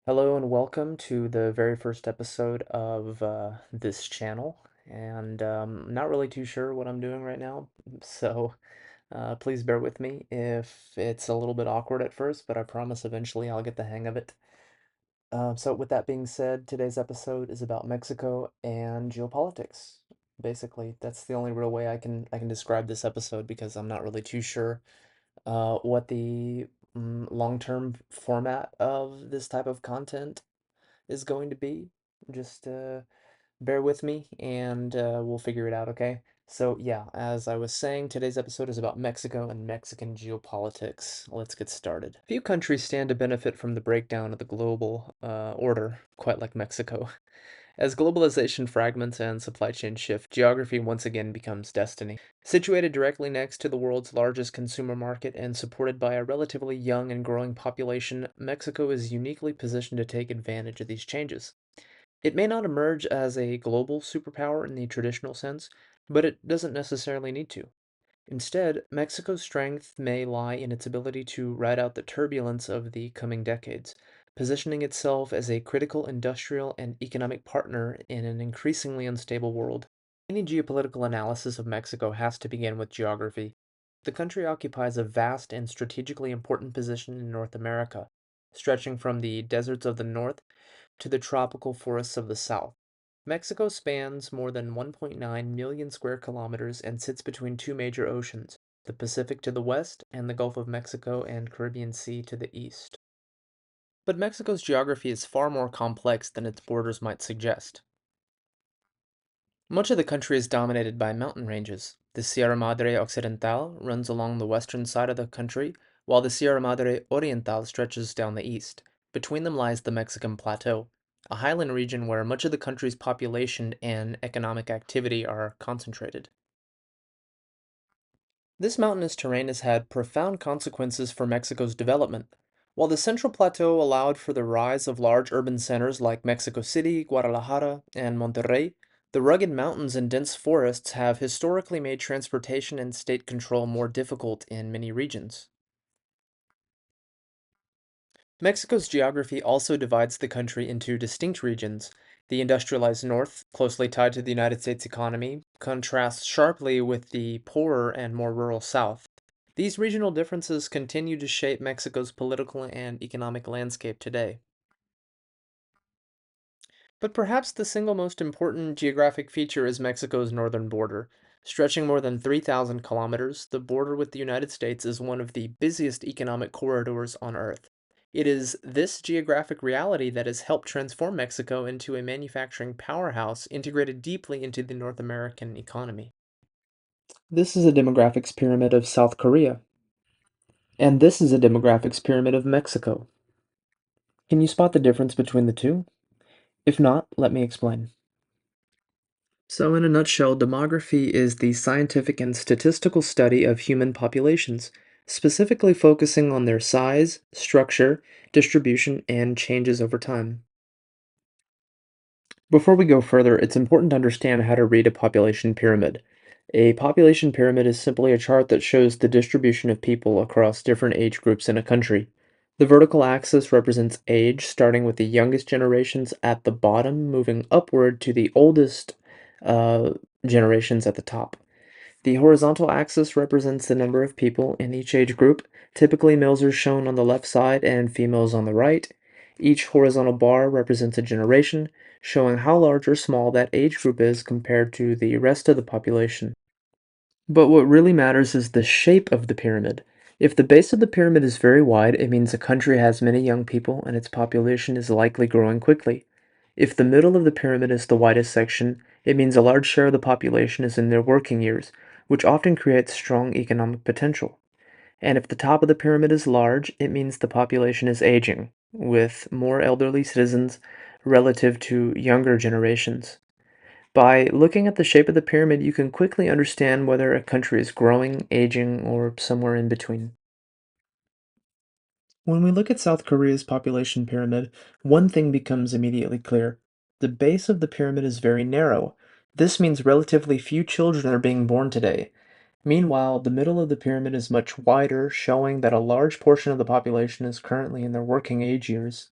Hello and welcome to the very first episode of this channel. I'm not really too sure what I'm doing right now, so please bear with me if it's a little bit awkward at first, but I promise eventually I'll get the hang of it. So with that being said, today's episode is about Mexico and geopolitics. Basically, that's the only real way I can describe this episode because I'm not really too sure what the long-term format of this type of content is going to be. Just bear with me and we'll figure it out, okay? So, yeah, as I was saying, today's episode is about Mexico and Mexican geopolitics. Let's get started. Few countries stand to benefit from the breakdown of the global order, quite like Mexico. As globalization fragments and supply chains shift, geography once again becomes destiny. Situated directly next to the world's largest consumer market and supported by a relatively young and growing population, Mexico is uniquely positioned to take advantage of these changes. It may not emerge as a global superpower in the traditional sense, but it doesn't necessarily need to. Instead, Mexico's strength may lie in its ability to ride out the turbulence of the coming decades, positioning itself as a critical industrial and economic partner in an increasingly unstable world. Any geopolitical analysis of Mexico has to begin with geography. The country occupies a vast and strategically important position in North America, stretching from the deserts of the north to the tropical forests of the south. Mexico spans more than 1.9 million square kilometers and sits between two major oceans, the Pacific to the west and the Gulf of Mexico and Caribbean Sea to the east. But Mexico's geography is far more complex than its borders might suggest. Much of the country is dominated by mountain ranges. The Sierra Madre Occidental runs along the western side of the country, while the Sierra Madre Oriental stretches down the east. Between them lies the Mexican Plateau, a highland region where much of the country's population and economic activity are concentrated. This mountainous terrain has had profound consequences for Mexico's development. While the Central Plateau allowed for the rise of large urban centers like Mexico City, Guadalajara, and Monterrey, the rugged mountains and dense forests have historically made transportation and state control more difficult in many regions. Mexico's geography also divides the country into distinct regions. The industrialized north, closely tied to the United States economy, contrasts sharply with the poorer and more rural south. These regional differences continue to shape Mexico's political and economic landscape today. But perhaps the single most important geographic feature is Mexico's northern border. Stretching more than 3,000 kilometers, the border with the United States is one of the busiest economic corridors on Earth. It is this geographic reality that has helped transform Mexico into a manufacturing powerhouse integrated deeply into the North American economy. This is a demographics pyramid of South Korea, and this is a demographics pyramid of Mexico. Can you spot the difference between the two? If not, let me explain. So, in a nutshell, demography is the scientific and statistical study of human populations, specifically focusing on their size, structure, distribution, and changes over time. Before we go further, it's important to understand how to read a population pyramid. A population pyramid is simply a chart that shows the distribution of people across different age groups in a country. The vertical axis represents age, starting with the youngest generations at the bottom, moving upward to the oldest uh, generations at the top. The horizontal axis represents the number of people in each age group. Typically, males are shown on the left side and females on the right. Each horizontal bar represents a generation, showing how large or small that age group is compared to the rest of the population. But what really matters is the shape of the pyramid. If the base of the pyramid is very wide, it means a country has many young people and its population is likely growing quickly. If the middle of the pyramid is the widest section, it means a large share of the population is in their working years, which often creates strong economic potential. And if the top of the pyramid is large, it means the population is aging, with more elderly citizens relative to younger generations. By looking at the shape of the pyramid, you can quickly understand whether a country is growing, aging, or somewhere in between. When we look at South Korea's population pyramid, one thing becomes immediately clear. The base of the pyramid is very narrow. This means relatively few children are being born today. Meanwhile, the middle of the pyramid is much wider, showing that a large portion of the population is currently in their working age years.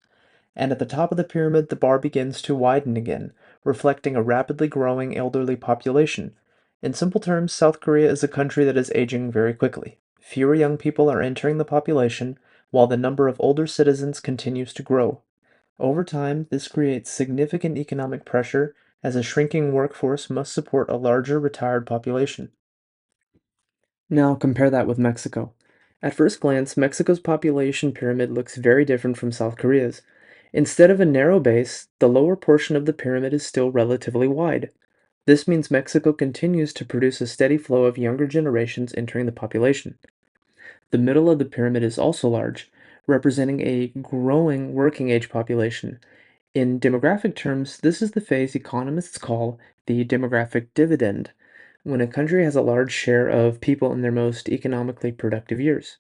and at the top of the pyramid the bar begins to widen again, reflecting a rapidly growing elderly population. In simple terms, South Korea is a country that is aging very quickly. Fewer young people are entering the population, while the number of older citizens continues to grow. Over time, this creates significant economic pressure as a shrinking workforce must support a larger retired population. Now compare that with Mexico. At first glance, Mexico's population pyramid looks very different from South Korea's. Instead of a narrow base, the lower portion of the pyramid is still relatively wide. This means Mexico continues to produce a steady flow of younger generations entering the population. The middle of the pyramid is also large, representing a growing working age population. In demographic terms, this is the phase economists call the demographic dividend, when a country has a large share of people in their most economically productive years.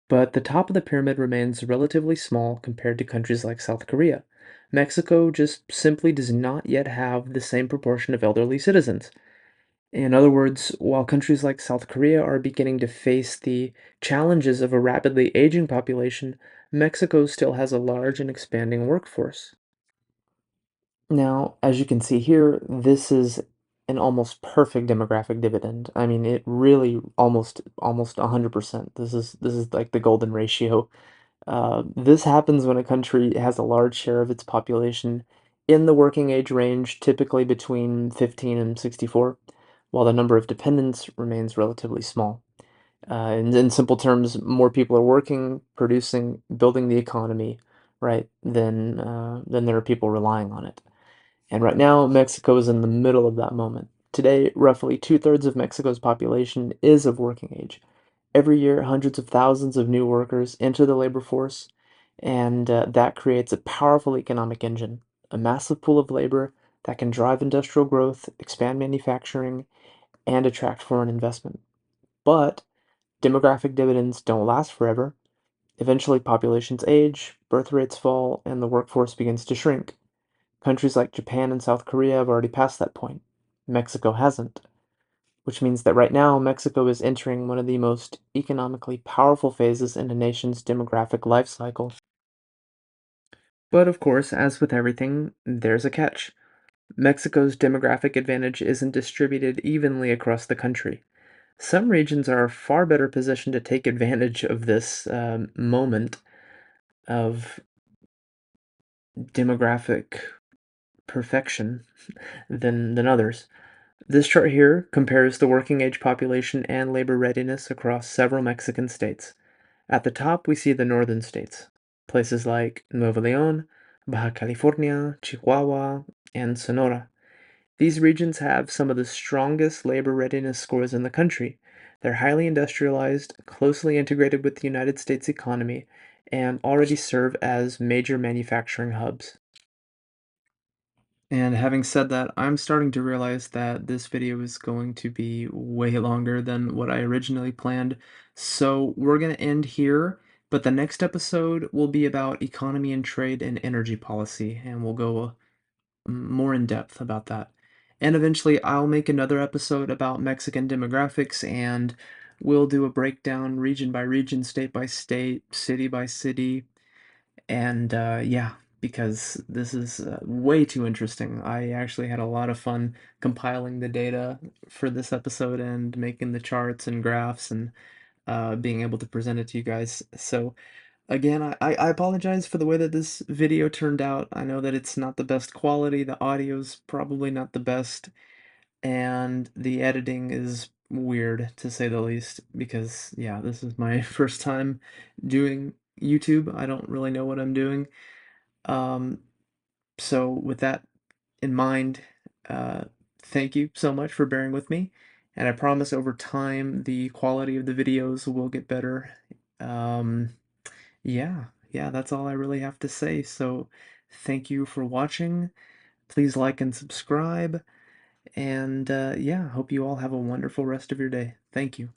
But the top of the pyramid remains relatively small compared to countries like South Korea. Mexico just simply does not yet have the same proportion of elderly citizens. In other words, while countries like South Korea are beginning to face the challenges of a rapidly aging population, Mexico still has a large and expanding workforce. Now, as you can see here, this is an almost perfect demographic dividend. I mean, it really almost 100%. This is like the golden ratio. This happens when a country has a large share of its population in the working age range, typically between 15 and 64, while the number of dependents remains relatively small. In simple terms, more people are working, producing, building the economy, right, than there are people relying on it. And right now, Mexico is in the middle of that moment. Today, roughly two-thirds of Mexico's population is of working age. Every year, hundreds of thousands of new workers enter the labor force, and that creates a powerful economic engine, a massive pool of labor that can drive industrial growth, expand manufacturing, and attract foreign investment. But demographic dividends don't last forever. Eventually, populations age, birth rates fall, and the workforce begins to shrink. Countries like Japan and South Korea have already passed that point. Mexico hasn't, which means that right now Mexico is entering one of the most economically powerful phases in a nation's demographic life cycle. But of course, as with everything, there's a catch. Mexico's demographic advantage isn't distributed evenly across the country. Some regions are far better positioned to take advantage of this moment of demographic perfection than others. This chart here compares the working age population and labor readiness across several Mexican states. At the top, we see the northern states, places like Nuevo León, Baja California, Chihuahua, and Sonora. These regions have some of the strongest labor readiness scores in the country. They're highly industrialized, closely integrated with the United States economy, and already serve as major manufacturing hubs. And having said that, I'm starting to realize that this video is going to be way longer than what I originally planned. So we're going to end here, but the next episode will be about economy and trade and energy policy, and we'll go more in depth about that. And eventually I'll make another episode about Mexican demographics, and we'll do a breakdown region by region, state by state, city by city, and yeah, because this is way too interesting. I actually had a lot of fun compiling the data for this episode and making the charts and graphs and being able to present it to you guys. So again, I apologize for the way that this video turned out. I know that it's not the best quality, the audio's probably not the best, and the editing is weird to say the least because yeah, this is my first time doing YouTube. I don't really know what I'm doing. Um, so with that in mind, uh, thank you so much for bearing with me, and I promise over time the quality of the videos will get better. Um, yeah, yeah, that's all I really have to say. So thank you for watching. Please like and subscribe, and yeah, hope you all have a wonderful rest of your day. Thank you.